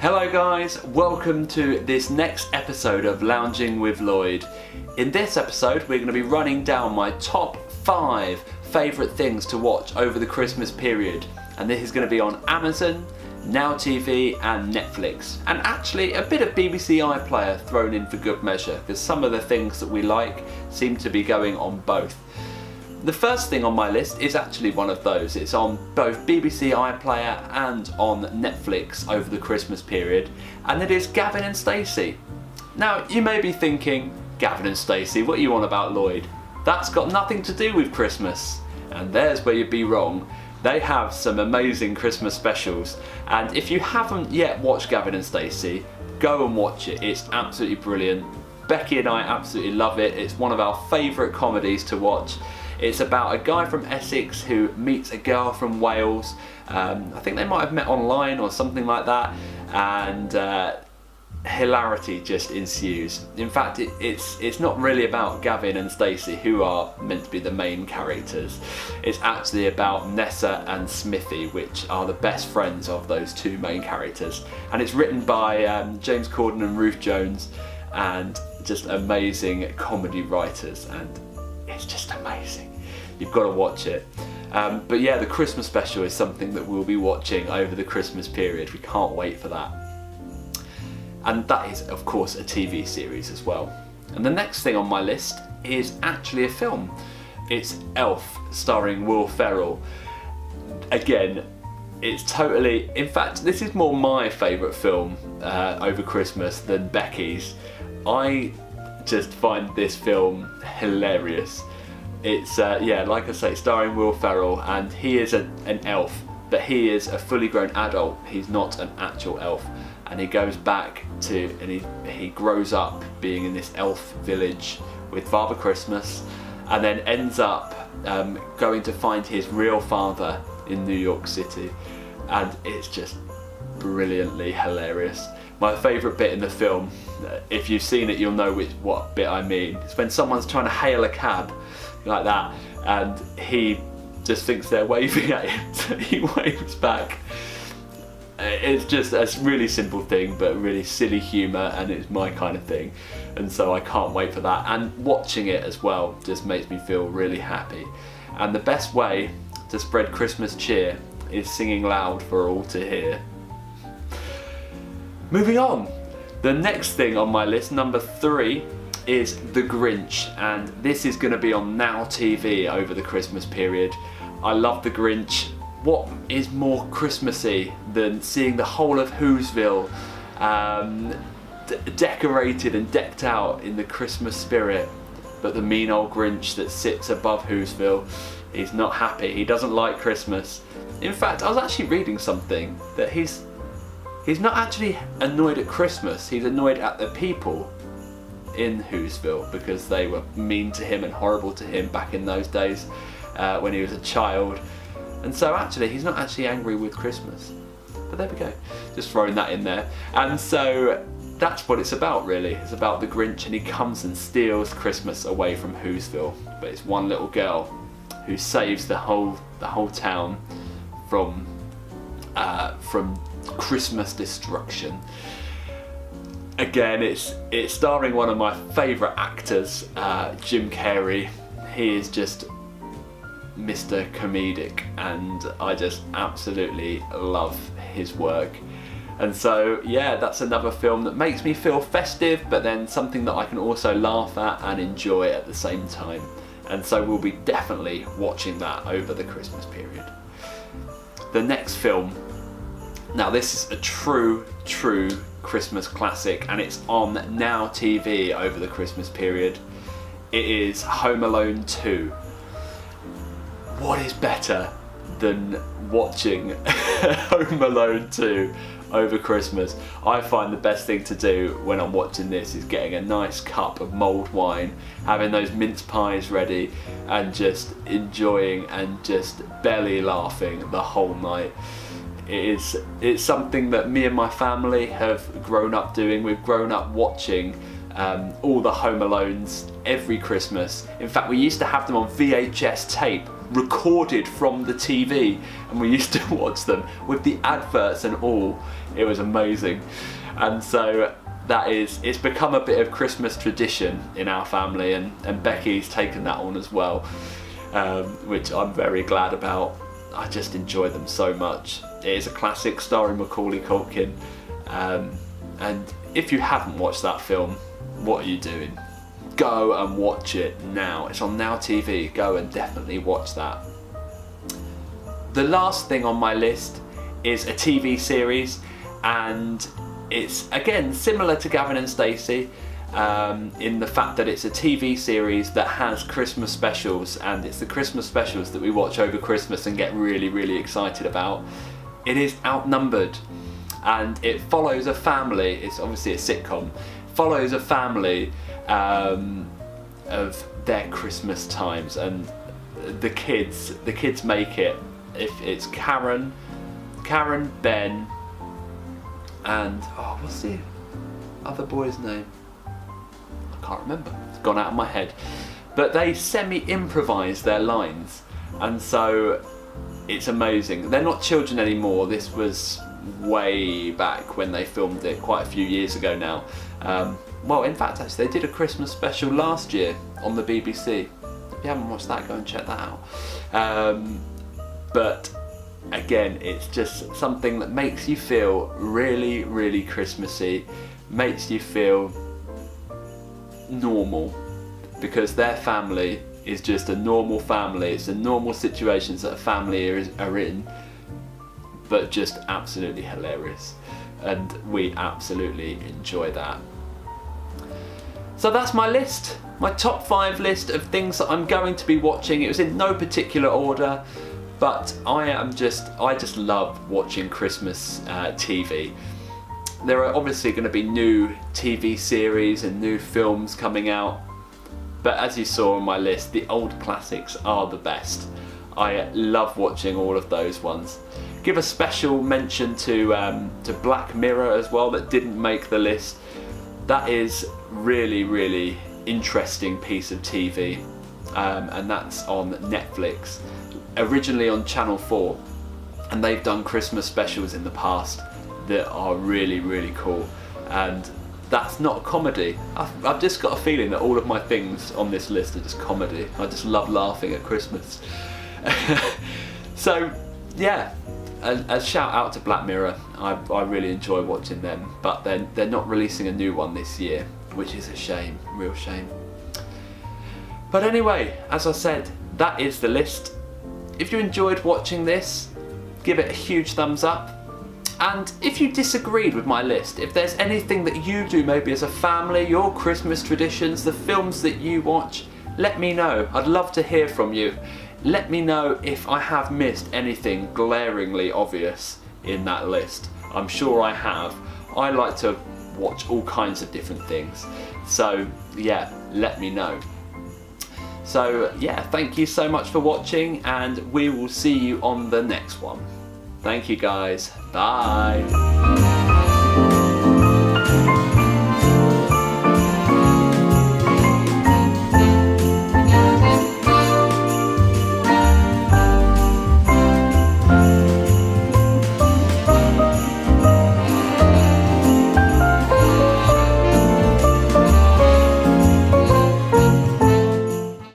Hello guys, welcome to this next episode of Lounging with Lloyd. In this episode we're going to be running down my top 5 favourite things to watch over the Christmas period, and this is going to be on Amazon, Now TV and Netflix, and actually a bit of BBC iPlayer thrown in for good measure, because some of the things that we like seem to be going on both. The first thing on my list is actually one of those. It's on both BBC iPlayer and on Netflix over the Christmas period, and it is Gavin and Stacey. Now, you may be thinking, Gavin and Stacey, what are you on about, Lloyd? That's got nothing to do with Christmas. And there's where you'd be wrong. They have some amazing Christmas specials, and if you haven't yet watched Gavin and Stacey, go and watch it. It's absolutely brilliant. Becky and I absolutely love it. It's one of our favourite comedies to watch. It's about a guy from Essex who meets a girl from Wales. I think they might have met online or something like that, and hilarity just ensues. In fact, it's not really about Gavin and Stacey, who are meant to be the main characters. It's actually about Nessa and Smithy, which are the best friends of those two main characters. And it's written by James Corden and Ruth Jones, and just amazing comedy writers, and it's just amazing. You've got to watch it. But yeah, the Christmas special is something that we'll be watching over the Christmas period. We can't wait for that. And that is, of course, a TV series as well. And the next thing on my list is actually a film. It's Elf, starring Will Ferrell. Again, it's totally... In fact, this is more my favourite film over Christmas than Becky's. I just find this film hilarious. It's, yeah, like I say, starring Will Ferrell, and he is an elf, but he is a fully grown adult. He's not an actual elf. And he goes back to, and he grows up being in this elf village with Father Christmas, and then ends up going to find his real father in New York City, and it's just brilliantly hilarious. My favourite bit in the film, if you've seen it you'll know what bit I mean, it's when someone's trying to hail a cab like that, and he just thinks they're waving at him, so he waves back. It's just a really simple thing, but really silly humour, and it's my kind of thing, and so I can't wait for that. And watching it as well just makes me feel really happy. And the best way to spread Christmas cheer is singing loud for all to hear. Moving on, the next thing on my list, number 3, is The Grinch, and this is going to be on Now TV over the Christmas period. I love The Grinch. What is more Christmassy than seeing the whole of Whoville decorated and decked out in the Christmas spirit, but the mean old Grinch that sits above Whoville, he's not happy. He doesn't like Christmas. In fact, I was actually reading something that he's not actually annoyed at Christmas. He's annoyed at the people in Whoville because they were mean to him and horrible to him back in those days when he was a child. And so actually he's not actually angry with Christmas. But there we go, just throwing that in there. And so that's what it's about really. It's about the Grinch, and he comes and steals Christmas away from Whoville. But it's one little girl who saves the whole town from Christmas destruction. Again, it's starring one of my favourite actors, Jim Carrey. He is just Mr. Comedic, and I just absolutely love his work. And so yeah, that's another film that makes me feel festive, but then something that I can also laugh at and enjoy at the same time. And so we'll be definitely watching that over the Christmas period. The next film, now this is a true Christmas classic, and it's on Now TV over the Christmas period. It is Home Alone 2. What is better than watching Home Alone 2 over Christmas? I find the best thing to do when I'm watching this is getting a nice cup of mulled wine, having those mince pies ready, and just enjoying and just belly laughing the whole night. It's something that me and my family have grown up doing. We've grown up watching all the Home Alones every Christmas. In fact, we used to have them on VHS tape recorded from the TV, and we used to watch them with the adverts and all. It was amazing. And so it's become a bit of Christmas tradition in our family, and Becky's taken that on as well, which I'm very glad about. I just enjoy them so much. It is a classic starring Macaulay Culkin, and if you haven't watched that film, what are you doing? Go and watch it now. It's on Now TV. Go and definitely watch that. The last thing on my list is a TV series, and it's again similar to Gavin and Stacey in the fact that it's a TV series that has Christmas specials, and it's the Christmas specials that we watch over Christmas and get really, really excited about. It is Outnumbered, and it follows a family. It's obviously a sitcom. Follows a family of their Christmas times, and the kids make it. If it's Karen, Ben, and what's the other boy's name? I can't remember. It's gone out of my head. But they semi-improvise their lines, and so it's amazing. They're not children anymore. This was way back when they filmed it, quite a few years ago now. Well, in fact, actually, they did a Christmas special last year on the BBC. If you haven't watched that, go and check that out. But again, it's just something that makes you feel really, really Christmassy, makes you feel normal, because their family is just a normal family. It's the normal situations that a family are in, but just absolutely hilarious, and we absolutely enjoy that. So that's my list, my top 5 list of things that I'm going to be watching. It was in no particular order, but I just love watching Christmas TV. There are obviously going to be new TV series and new films coming out, but as you saw on my list, the old classics are the best. I love watching all of those ones. Give a special mention to Black Mirror as well, that didn't make the list. That is really, really interesting piece of TV, and that's on Netflix, originally on Channel 4, and they've done Christmas specials in the past that are really, really cool. And that's not a comedy. I've just got a feeling that all of my things on this list are just comedy. I just love laughing at Christmas. So yeah, a shout out to Black Mirror. I really enjoy watching them, but they're not releasing a new one this year, which is a shame, real shame. But anyway, as I said, that is the list. If you enjoyed watching this, give it a huge thumbs up. And if you disagreed with my list, if there's anything that you do maybe as a family, your Christmas traditions, the films that you watch, let me know. I'd love to hear from you. Let me know if I have missed anything glaringly obvious in that list. I'm sure I have. I like to watch all kinds of different things. So yeah, let me know. So yeah, thank you so much for watching, and we will see you on the next one. Thank you guys. Bye.